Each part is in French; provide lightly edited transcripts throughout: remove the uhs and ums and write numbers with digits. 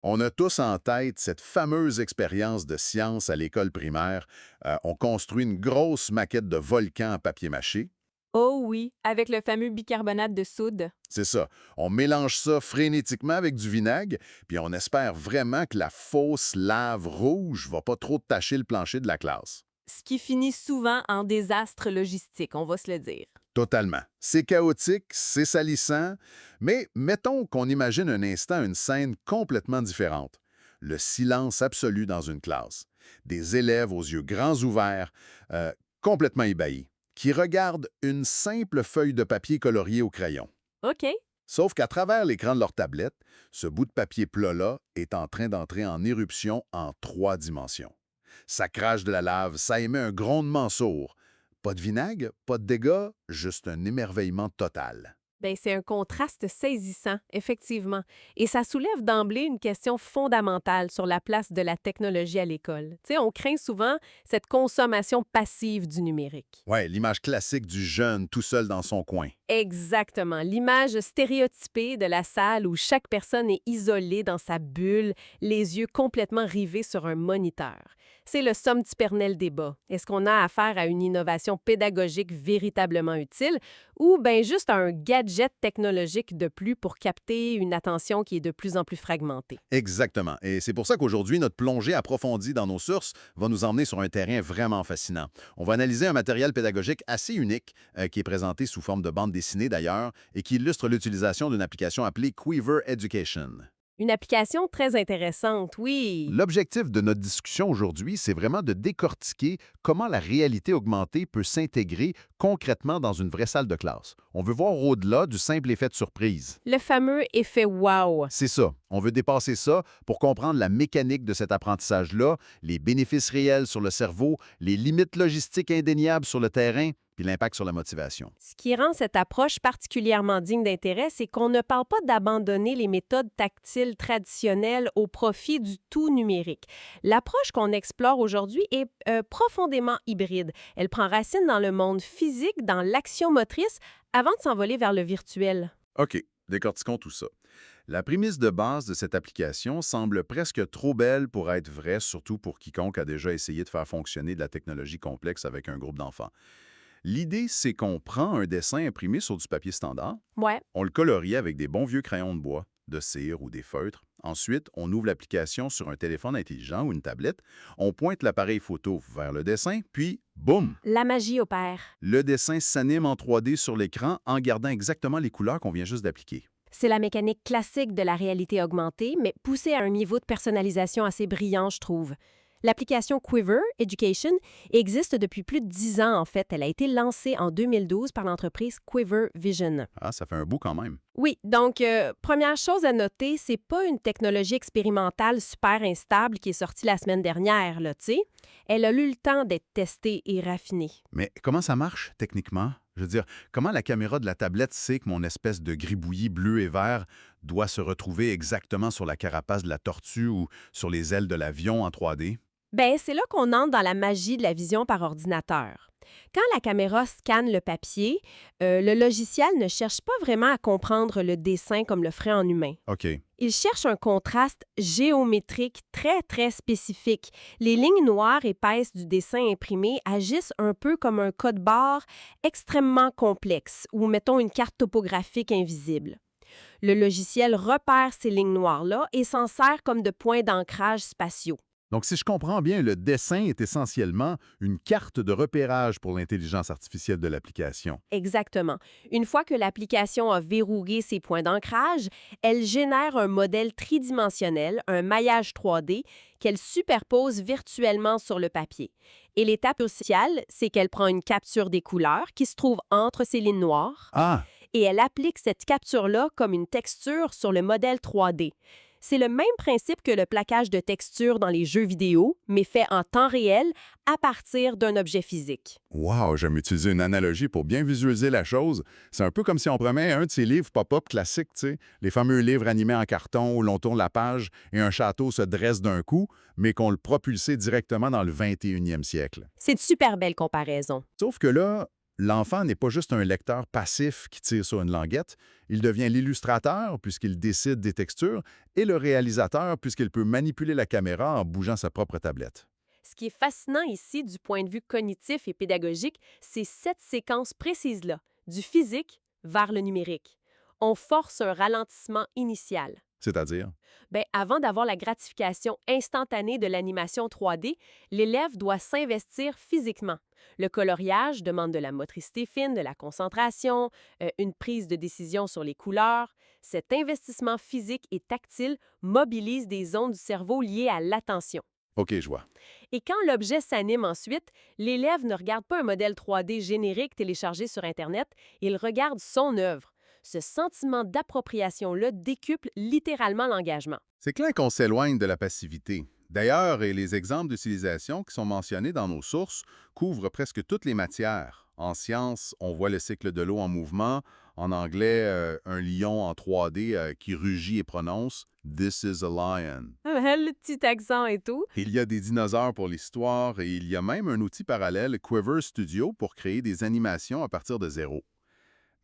On a tous en tête cette fameuse expérience de science à l'école primaire. On construit une grosse maquette de volcan en papier mâché. Oh oui, avec le fameux bicarbonate de soude. C'est ça. On mélange ça frénétiquement avec du vinaigre, puis on espère vraiment que la fausse lave rouge va pas trop tacher le plancher de la classe. Ce qui finit souvent en désastre logistique, on va se le dire. Totalement. C'est chaotique, c'est salissant, mais mettons qu'on imagine un instant une scène complètement différente. Le silence absolu dans une classe. Des élèves aux yeux grands ouverts, complètement ébahis, qui regardent une simple feuille de papier coloriée au crayon. OK. Sauf qu'à travers l'écran de leur tablette, ce bout de papier plat-là est en train d'entrer en éruption en 3 dimensions. Ça crache de la lave, ça émet un grondement sourd. Pas de vinaigre, pas de dégâts, juste un émerveillement total. Ben, c'est un contraste saisissant, effectivement. Et ça soulève d'emblée une question fondamentale sur la place de la technologie à l'école. Tu sais, on craint souvent cette consommation passive du numérique. Ouais, l'image classique du jeune tout seul dans son coin. Exactement. L'image stéréotypée de la salle où chaque personne est isolée dans sa bulle, les yeux complètement rivés sur un moniteur. C'est le sempiternel débat. Est-ce qu'on a affaire à une innovation pédagogique véritablement utile ou bien juste à un gadget technologique de plus pour capter une attention qui est de plus en plus fragmentée? Exactement. Et c'est pour ça qu'aujourd'hui, notre plongée approfondie dans nos sources va nous emmener sur un terrain vraiment fascinant. On va analyser un matériel pédagogique assez unique, qui est présenté sous forme de bande dessinée d'ailleurs, et qui illustre l'utilisation d'une application appelée Quiver Education. Une application très intéressante, oui. L'objectif de notre discussion aujourd'hui, c'est vraiment de décortiquer comment la réalité augmentée peut s'intégrer concrètement dans une vraie salle de classe. On veut voir au-delà du simple effet de surprise. Le fameux effet wow. C'est ça. On veut dépasser ça pour comprendre la mécanique de cet apprentissage-là, les bénéfices réels sur le cerveau, les limites logistiques indéniables sur le terrain, puis l'impact sur la motivation. Ce qui rend cette approche particulièrement digne d'intérêt, c'est qu'on ne parle pas d'abandonner les méthodes tactiles traditionnelles au profit du tout numérique. L'approche qu'on explore aujourd'hui est profondément hybride. Elle prend racine dans le monde physique, dans l'action motrice, avant de s'envoler vers le virtuel. OK, décortiquons tout ça. La prémisse de base de cette application semble presque trop belle pour être vraie, surtout pour quiconque a déjà essayé de faire fonctionner de la technologie complexe avec un groupe d'enfants. L'idée, c'est qu'on prend un dessin imprimé sur du papier standard, Ouais. on le colorie avec des bons vieux crayons de bois, de cire ou des feutres. Ensuite, on ouvre l'application sur un téléphone intelligent ou une tablette, on pointe l'appareil photo vers le dessin, puis boum! La magie opère. Le dessin s'anime en 3D sur l'écran en gardant exactement les couleurs qu'on vient juste d'appliquer. C'est la mécanique classique de la réalité augmentée, mais poussée à un niveau de personnalisation assez brillant, je trouve. L'application Quiver Education existe depuis plus de 10 ans, en fait. Elle a été lancée en 2012 par l'entreprise Quiver Vision. Ah, ça fait un bout quand même. Oui, donc, première chose à noter, c'est pas une technologie expérimentale super instable qui est sortie la semaine dernière, là, tu sais. Elle a eu le temps d'être testée et raffinée. Mais comment ça marche techniquement? Je veux dire, comment la caméra de la tablette sait que mon espèce de gribouillis bleu et vert doit se retrouver exactement sur la carapace de la tortue ou sur les ailes de l'avion en 3D? Ben, c'est là qu'on entre dans la magie de la vision par ordinateur. Quand la caméra scanne le papier, le logiciel ne cherche pas vraiment à comprendre le dessin comme le ferait en humain. OK. Il cherche un contraste géométrique très, très spécifique. Les lignes noires épaisses du dessin imprimé agissent un peu comme un code barre extrêmement complexe ou, mettons, une carte topographique invisible. Le logiciel repère ces lignes noires-là et s'en sert comme de points d'ancrage spatiaux. Donc, si je comprends bien, le dessin est essentiellement une carte de repérage pour l'intelligence artificielle de l'application. Exactement. Une fois que l'application a verrouillé ses points d'ancrage, elle génère un modèle tridimensionnel, un maillage 3D, qu'elle superpose virtuellement sur le papier. Et l'étape cruciale, c'est qu'elle prend une capture des couleurs qui se trouve entre ces lignes noires Ah! et elle applique cette capture-là comme une texture sur le modèle 3D. C'est le même principe que le plaquage de textures dans les jeux vidéo, mais fait en temps réel à partir d'un objet physique. Wow, j'aime utiliser une analogie pour bien visualiser la chose. C'est un peu comme si on prenait un de ces livres pop-up classiques, tu sais, les fameux livres animés en carton où l'on tourne la page et un château se dresse d'un coup, mais qu'on le propulsait directement dans le 21e siècle. C'est une super belle comparaison. Sauf que là, l'enfant n'est pas juste un lecteur passif qui tire sur une languette, il devient l'illustrateur puisqu'il décide des textures et le réalisateur puisqu'il peut manipuler la caméra en bougeant sa propre tablette. Ce qui est fascinant ici du point de vue cognitif et pédagogique, c'est cette séquence précise-là, du physique vers le numérique. On force un ralentissement initial. C'est-à-dire? Ben, avant d'avoir la gratification instantanée de l'animation 3D, l'élève doit s'investir physiquement. Le coloriage demande de la motricité fine, de la concentration, une prise de décision sur les couleurs. Cet investissement physique et tactile mobilise des zones du cerveau liées à l'attention. OK, je vois. Et quand l'objet s'anime ensuite, l'élève ne regarde pas un modèle 3D générique téléchargé sur Internet, il regarde son œuvre. Ce sentiment d'appropriation-là décuple littéralement l'engagement. C'est clair qu'on s'éloigne de la passivité. D'ailleurs, et les exemples d'utilisation qui sont mentionnés dans nos sources couvrent presque toutes les matières. En sciences, on voit le cycle de l'eau en mouvement. En anglais, un lion en 3D qui rugit et prononce « This is a lion ». Le petit accent et tout. Il y a des dinosaures pour l'histoire et il y a même un outil parallèle, Quiver Studio, pour créer des animations à partir de zéro.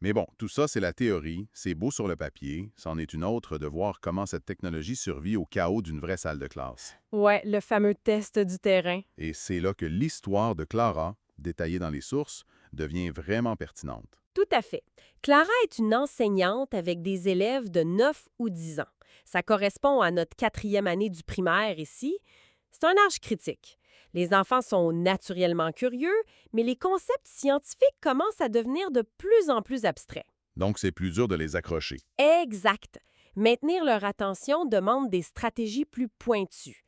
Mais bon, tout ça, c'est la théorie, c'est beau sur le papier, c'en est une autre de voir comment cette technologie survit au chaos d'une vraie salle de classe. Ouais, le fameux test du terrain. Et c'est là que l'histoire de Clara, détaillée dans les sources, devient vraiment pertinente. Tout à fait. Clara est une enseignante avec des élèves de 9 ou 10 ans. Ça correspond à notre 4e année du primaire ici. C'est un âge critique. Les enfants sont naturellement curieux, mais les concepts scientifiques commencent à devenir de plus en plus abstraits. Donc, c'est plus dur de les accrocher. Exact. Maintenir leur attention demande des stratégies plus pointues.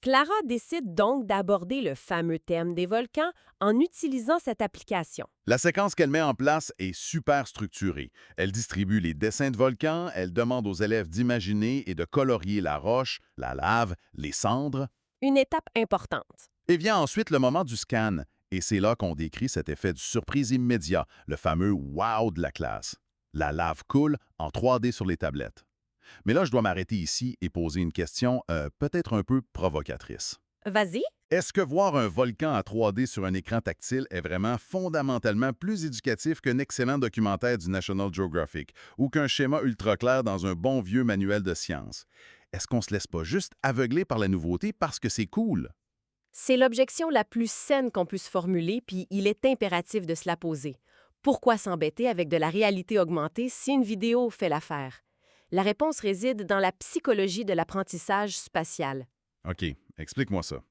Clara décide donc d'aborder le fameux thème des volcans en utilisant cette application. La séquence qu'elle met en place est super structurée. Elle distribue les dessins de volcans, elle demande aux élèves d'imaginer et de colorier la roche, la lave, les cendres. Une étape importante. Et vient ensuite le moment du scan. Et c'est là qu'on décrit cet effet de surprise immédiat, le fameux « wow » de la classe. La lave coule en 3D sur les tablettes. Mais là, je dois m'arrêter ici et poser une question peut-être un peu provocatrice. Vas-y. Est-ce que voir un volcan à 3D sur un écran tactile est vraiment fondamentalement plus éducatif qu'un excellent documentaire du National Geographic ou qu'un schéma ultra clair dans un bon vieux manuel de science? Est-ce qu'on se laisse pas juste aveugler par la nouveauté parce que c'est cool? C'est l'objection la plus saine qu'on puisse formuler, puis il est impératif de se la poser. Pourquoi s'embêter avec de la réalité augmentée si une vidéo fait l'affaire? La réponse réside dans la psychologie de l'apprentissage spatial. OK, explique-moi ça.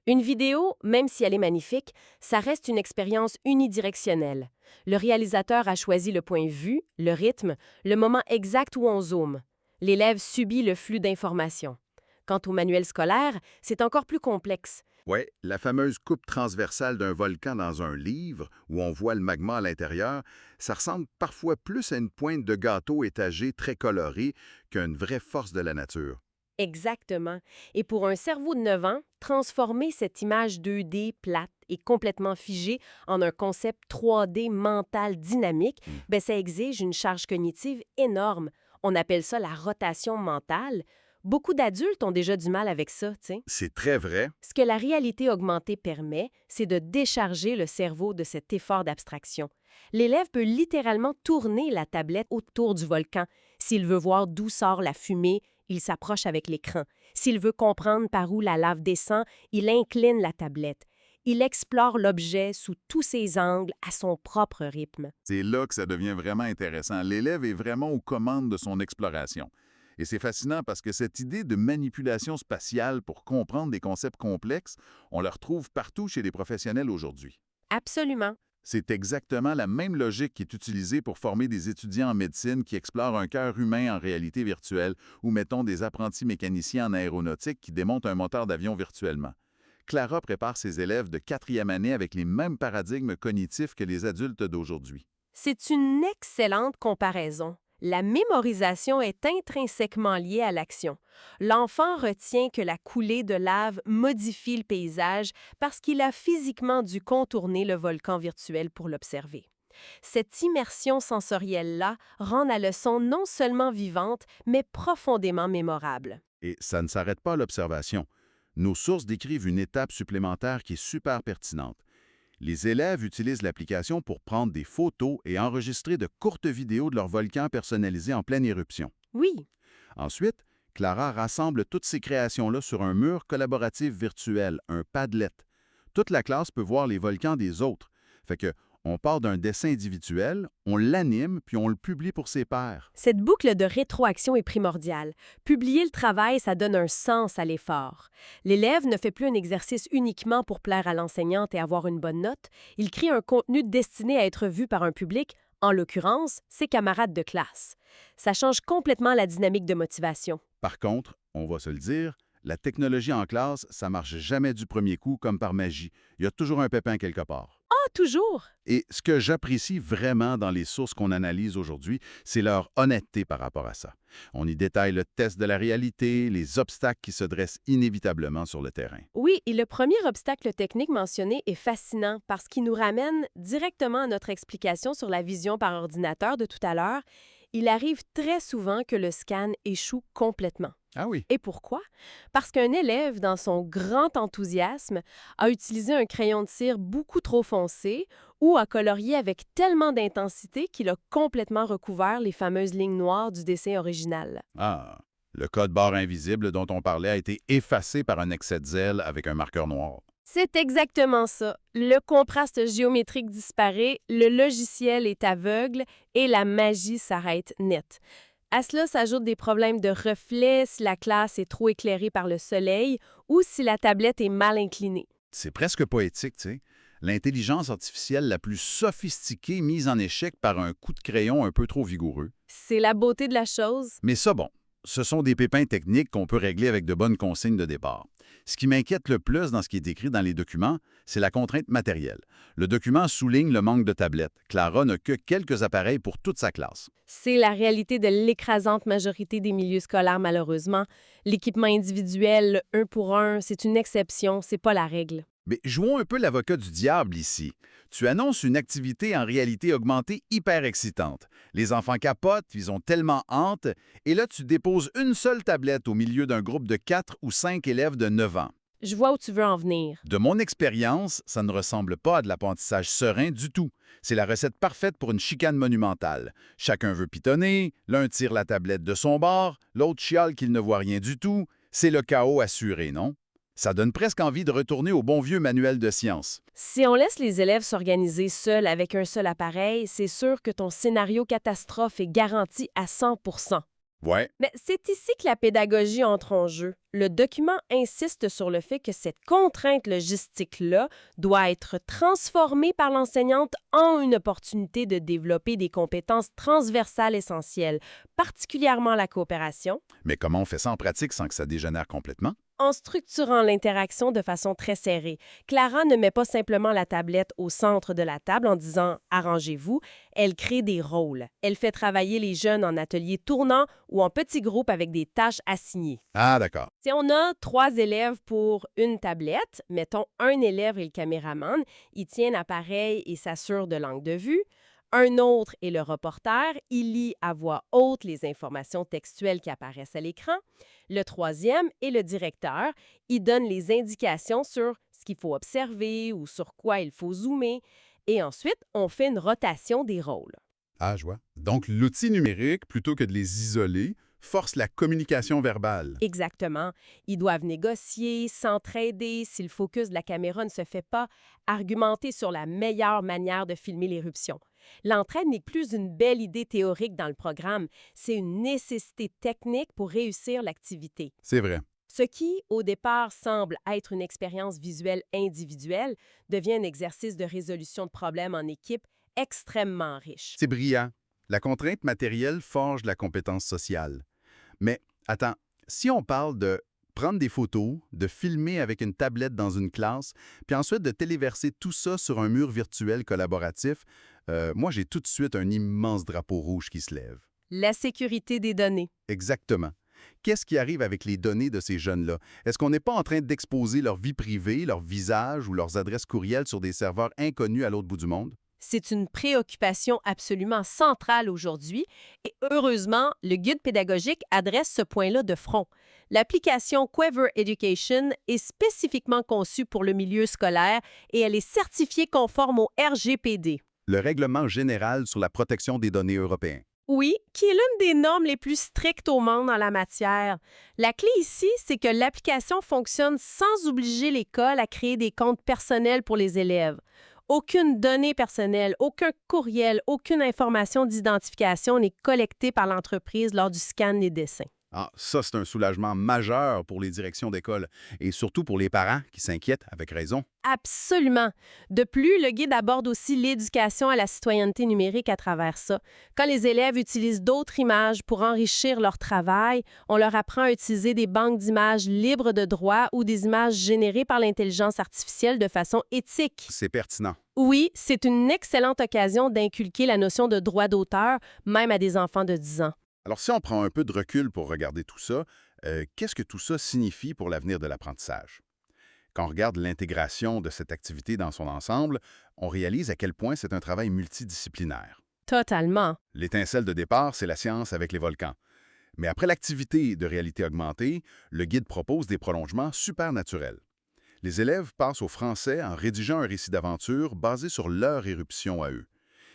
Une vidéo, même si elle est magnifique, ça reste une expérience unidirectionnelle. Le réalisateur a choisi le point vu, le rythme, le moment exact où on zoome. L'élève subit le flux d'informations. Quant au manuel scolaire, c'est encore plus complexe. Oui, la fameuse coupe transversale d'un volcan dans un livre, où on voit le magma à l'intérieur, ça ressemble parfois plus à une pointe de gâteau étagée très colorée qu'une vraie force de la nature. Exactement. Et pour un cerveau de 9 ans, transformer cette image 2D plate et complètement figée en un concept 3D mental dynamique, ben ça exige une charge cognitive énorme. On appelle ça la rotation mentale. Beaucoup d'adultes ont déjà du mal avec ça, tu sais. C'est très vrai. Ce que la réalité augmentée permet, c'est de décharger le cerveau de cet effort d'abstraction. L'élève peut littéralement tourner la tablette autour du volcan. S'il veut voir d'où sort la fumée, il s'approche avec l'écran. S'il veut comprendre par où la lave descend, il incline la tablette. Il explore l'objet sous tous ses angles à son propre rythme. C'est là que ça devient vraiment intéressant. L'élève est vraiment aux commandes de son exploration. Et c'est fascinant parce que cette idée de manipulation spatiale pour comprendre des concepts complexes, on la retrouve partout chez les professionnels aujourd'hui. Absolument. C'est exactement la même logique qui est utilisée pour former des étudiants en médecine qui explorent un cœur humain en réalité virtuelle ou mettons des apprentis mécaniciens en aéronautique qui démontent un moteur d'avion virtuellement. Clara prépare ses élèves de 4e année avec les mêmes paradigmes cognitifs que les adultes d'aujourd'hui. C'est une excellente comparaison. La mémorisation est intrinsèquement liée à l'action. L'enfant retient que la coulée de lave modifie le paysage parce qu'il a physiquement dû contourner le volcan virtuel pour l'observer. Cette immersion sensorielle-là rend la leçon non seulement vivante, mais profondément mémorable. Et ça ne s'arrête pas à l'observation. Nos sources décrivent une étape supplémentaire qui est super pertinente. Les élèves utilisent l'application pour prendre des photos et enregistrer de courtes vidéos de leur volcan personnalisé en pleine éruption. Oui, Ensuite, Clara rassemble toutes ces créations-là sur un mur collaboratif virtuel, un Padlet. Toute la classe peut voir les volcans des autres. Fait que on part d'un dessin individuel, on l'anime, puis on le publie pour ses pairs. cette boucle de rétroaction est primordiale. Publier le travail, ça donne un sens à l'effort. L'élève ne fait plus un exercice uniquement pour plaire à l'enseignante et avoir une bonne note. Il crée un contenu destiné à être vu par un public, en l'occurrence, ses camarades de classe. Ça change complètement la dynamique de motivation. Par contre, on va se le dire, la technologie en classe, ça marche jamais du premier coup comme par magie. Il y a toujours un pépin quelque part. Ah, toujours! Et ce que j'apprécie vraiment dans les sources qu'on analyse aujourd'hui, c'est leur honnêteté par rapport à ça. On y détaille le test de la réalité, les obstacles qui se dressent inévitablement sur le terrain. Oui, et le premier obstacle technique mentionné est fascinant parce qu'il nous ramène directement à notre explication sur la vision par ordinateur de tout à l'heure. Il arrive très souvent que le scan échoue complètement. Ah oui? Et pourquoi? Parce qu'un élève, dans son grand enthousiasme, a utilisé un crayon de cire beaucoup trop foncé ou a colorié avec tellement d'intensité qu'il a complètement recouvert les fameuses lignes noires du dessin original. Ah, le code barre invisible dont on parlait a été effacé par un excès de zèle avec un marqueur noir. C'est exactement ça. Le contraste géométrique disparaît, le logiciel est aveugle et la magie s'arrête net. À cela s'ajoutent des problèmes de reflets si la classe est trop éclairée par le soleil ou si la tablette est mal inclinée. C'est presque poétique, tu sais. L'intelligence artificielle la plus sophistiquée mise en échec par un coup de crayon un peu trop vigoureux. C'est la beauté de la chose. Mais ça, bon, ce sont des pépins techniques qu'on peut régler avec de bonnes consignes de départ. Ce qui m'inquiète le plus dans ce qui est écrit dans les documents, c'est la contrainte matérielle. Le document souligne le manque de tablettes. Clara n'a que quelques appareils pour toute sa classe. C'est la réalité de l'écrasante majorité des milieux scolaires, malheureusement. L'équipement individuel, le 1 pour 1, c'est une exception, c'est pas la règle. Mais jouons un peu l'avocat du diable ici. Tu annonces une activité en réalité augmentée hyper excitante. Les enfants capotent, ils ont tellement hâte, et là tu déposes une seule tablette au milieu d'un groupe de 4 ou 5 élèves de 9 ans. Je vois où tu veux en venir. De mon expérience, ça ne ressemble pas à de l'apprentissage serein du tout. C'est la recette parfaite pour une chicane monumentale. Chacun veut pitonner, l'un tire la tablette de son bord, l'autre chiale qu'il ne voit rien du tout. C'est le chaos assuré, non? Ça donne presque envie de retourner au bon vieux manuel de sciences. Si on laisse les élèves s'organiser seuls avec un seul appareil, c'est sûr que ton scénario catastrophe est garanti à 100%. Ouais, Mais c'est ici que la pédagogie entre en jeu. Le document insiste sur le fait que cette contrainte logistique-là doit être transformée par l'enseignante en une opportunité de développer des compétences transversales essentielles, particulièrement la coopération, mais comment on fait ça en pratique sans que ça dégénère complètement? en structurant l'interaction de façon très serrée. Clara ne met pas simplement la tablette au centre de la table en disant « arrangez-vous », elle crée des rôles. Elle fait travailler les jeunes en ateliers tournants ou en petits groupes avec des tâches assignées. Ah, d'accord. Si on a 3 élèves pour une tablette, mettons un élève et le caméraman, il tient l'appareil et s'assure de l'angle de vue. Un autre est le reporter, il lit à voix haute les informations textuelles qui apparaissent à l'écran. Le troisième est le directeur, il donne les indications sur ce qu'il faut observer ou sur quoi il faut zoomer. Et ensuite, on fait une rotation des rôles. Ah, je vois. Donc, l'outil numérique, plutôt que de les isoler, force la communication verbale. Exactement. Ils doivent négocier, s'entraider si le focus de la caméra ne se fait pas, argumenter sur la meilleure manière de filmer l'éruption. L'entraide n'est plus une belle idée théorique dans le programme, c'est une nécessité technique pour réussir l'activité. C'est vrai. Ce qui, au départ, semble être une expérience visuelle individuelle, devient un exercice de résolution de problèmes en équipe extrêmement riche. C'est brillant. La contrainte matérielle forge la compétence sociale. Mais, attends, si on parle de prendre des photos, de filmer avec une tablette dans une classe, puis ensuite de téléverser tout ça sur un mur virtuel collaboratif, moi, j'ai tout de suite un immense drapeau rouge qui se lève. La sécurité des données. Exactement. Qu'est-ce qui arrive avec les données de ces jeunes-là? Est-ce qu'on n'est pas en train d'exposer leur vie privée, leur visage ou leurs adresses courriels sur des serveurs inconnus à l'autre bout du monde? C'est une préoccupation absolument centrale aujourd'hui et heureusement, le guide pédagogique adresse ce point-là de front. L'application Clever Education est spécifiquement conçue pour le milieu scolaire et elle est certifiée conforme au RGPD. Le Règlement général sur la protection des données européen. Oui, qui est l'une des normes les plus strictes au monde en la matière. La clé ici, c'est que l'application fonctionne sans obliger l'école à créer des comptes personnels pour les élèves. Aucune donnée personnelle, aucun courriel, aucune information d'identification n'est collectée par l'entreprise lors du scan des dessins. Ah, ça, c'est un soulagement majeur pour les directions d'école et surtout pour les parents qui s'inquiètent, avec raison. Absolument. De plus, le guide aborde aussi l'éducation à la citoyenneté numérique à travers ça. Quand les élèves utilisent d'autres images pour enrichir leur travail, on leur apprend à utiliser des banques d'images libres de droit ou des images générées par l'intelligence artificielle de façon éthique. C'est pertinent. Oui, c'est une excellente occasion d'inculquer la notion de droit d'auteur, même à des enfants de 10 ans. Alors, si on prend un peu de recul pour regarder tout ça, qu'est-ce que tout ça signifie pour l'avenir de l'apprentissage? Quand on regarde l'intégration de cette activité dans son ensemble, on réalise à quel point c'est un travail multidisciplinaire. Totalement. L'étincelle de départ, c'est la science avec les volcans. Mais après l'activité de réalité augmentée, le guide propose des prolongements super naturels. Les élèves passent au français en rédigeant un récit d'aventure basé sur leur éruption à eux.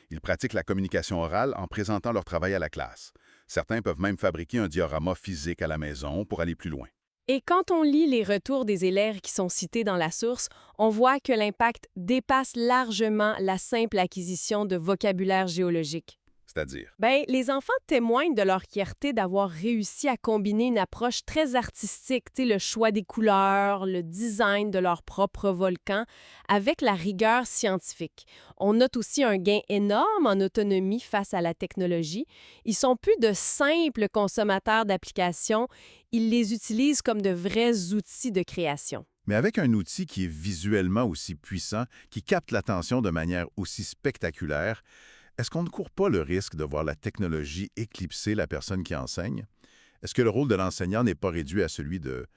Ils pratiquent la communication orale en présentant leur travail à la classe. Certains peuvent même fabriquer un diorama physique à la maison pour aller plus loin. Et quand on lit les retours des élèves qui sont cités dans la source, on voit que l'impact dépasse largement la simple acquisition de vocabulaire géologique. C'est-à-dire, Bien, les enfants témoignent de leur fierté d'avoir réussi à combiner une approche très artistique, le choix des couleurs, le design de leur propre volcan, avec la rigueur scientifique. On note aussi un gain énorme en autonomie face à la technologie. Ils sont plus de simples consommateurs d'applications, ils les utilisent comme de vrais outils de création. Mais avec un outil qui est visuellement aussi puissant, qui capte l'attention de manière aussi spectaculaire, est-ce qu'on ne court pas le risque de voir la technologie éclipser la personne qui enseigne? Est-ce que le rôle de l'enseignant n'est pas réduit à celui de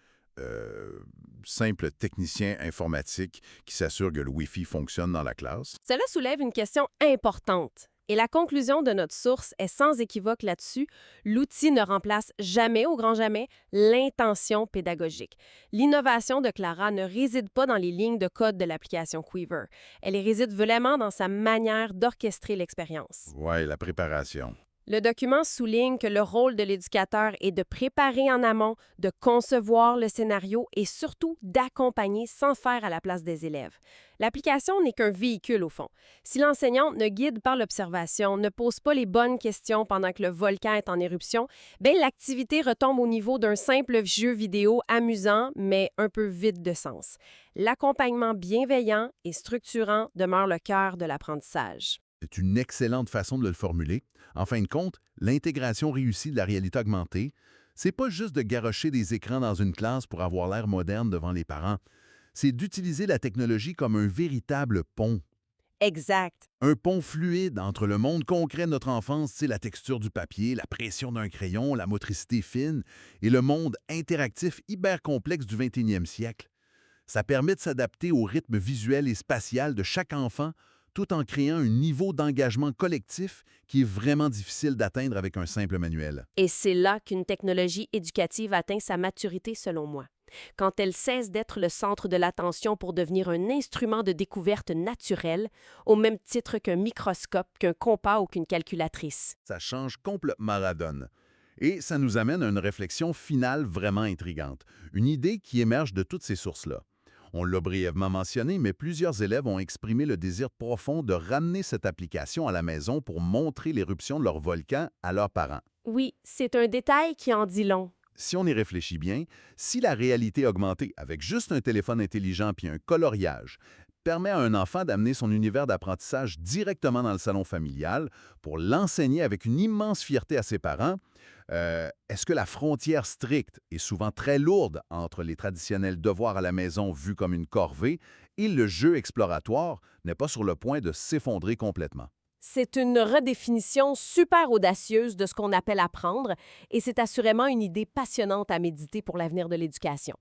simple technicien informatique qui s'assure que le Wi-Fi fonctionne dans la classe? Cela soulève une question importante. Et la conclusion de notre source est sans équivoque là-dessus. L'outil ne remplace jamais, au grand jamais, l'intention pédagogique. L'innovation de Clara ne réside pas dans les lignes de code de l'application Quiver. Elle réside vraiment dans sa manière d'orchestrer l'expérience. Oui, la préparation. Le document souligne que le rôle de l'éducateur est de préparer en amont, de concevoir le scénario et surtout d'accompagner sans faire à la place des élèves. L'application n'est qu'un véhicule au fond. Si l'enseignant ne guide par l'observation, ne pose pas les bonnes questions pendant que le volcan est en éruption, bien l'activité retombe au niveau d'un simple jeu vidéo amusant mais un peu vide de sens. L'accompagnement bienveillant et structurant demeure le cœur de l'apprentissage. C'est une excellente façon de le formuler. En fin de compte, l'intégration réussie de la réalité augmentée, c'est pas juste de garrocher des écrans dans une classe pour avoir l'air moderne devant les parents. C'est d'utiliser la technologie comme un véritable pont. Exact. Un pont fluide entre le monde concret de notre enfance, c'est la texture du papier, la pression d'un crayon, la motricité fine, et le monde interactif hyper complexe du 21e siècle. Ça permet de s'adapter au rythme visuel et spatial de chaque enfant, tout en créant un niveau d'engagement collectif qui est vraiment difficile d'atteindre avec un simple manuel. Et c'est là qu'une technologie éducative atteint sa maturité selon moi. Quand elle cesse d'être le centre de l'attention pour devenir un instrument de découverte naturelle, au même titre qu'un microscope, qu'un compas ou qu'une calculatrice. Ça change complètement la donne. Et ça nous amène à une réflexion finale vraiment intrigante, une idée qui émerge de toutes ces sources-là. On l'a brièvement mentionné, mais plusieurs élèves ont exprimé le désir profond de ramener cette application à la maison pour montrer l'éruption de leur volcan à leurs parents. Oui, c'est un détail qui en dit long. Si on y réfléchit bien, si la réalité augmentée avec juste un téléphone intelligent puis un coloriage permet à un enfant d'amener son univers d'apprentissage directement dans le salon familial pour l'enseigner avec une immense fierté à ses parents, est-ce que la frontière stricte et souvent très lourde entre les traditionnels devoirs à la maison vus comme une corvée et le jeu exploratoire n'est pas sur le point de s'effondrer complètement? C'est une redéfinition super audacieuse de ce qu'on appelle apprendre et c'est assurément une idée passionnante à méditer pour l'avenir de l'éducation.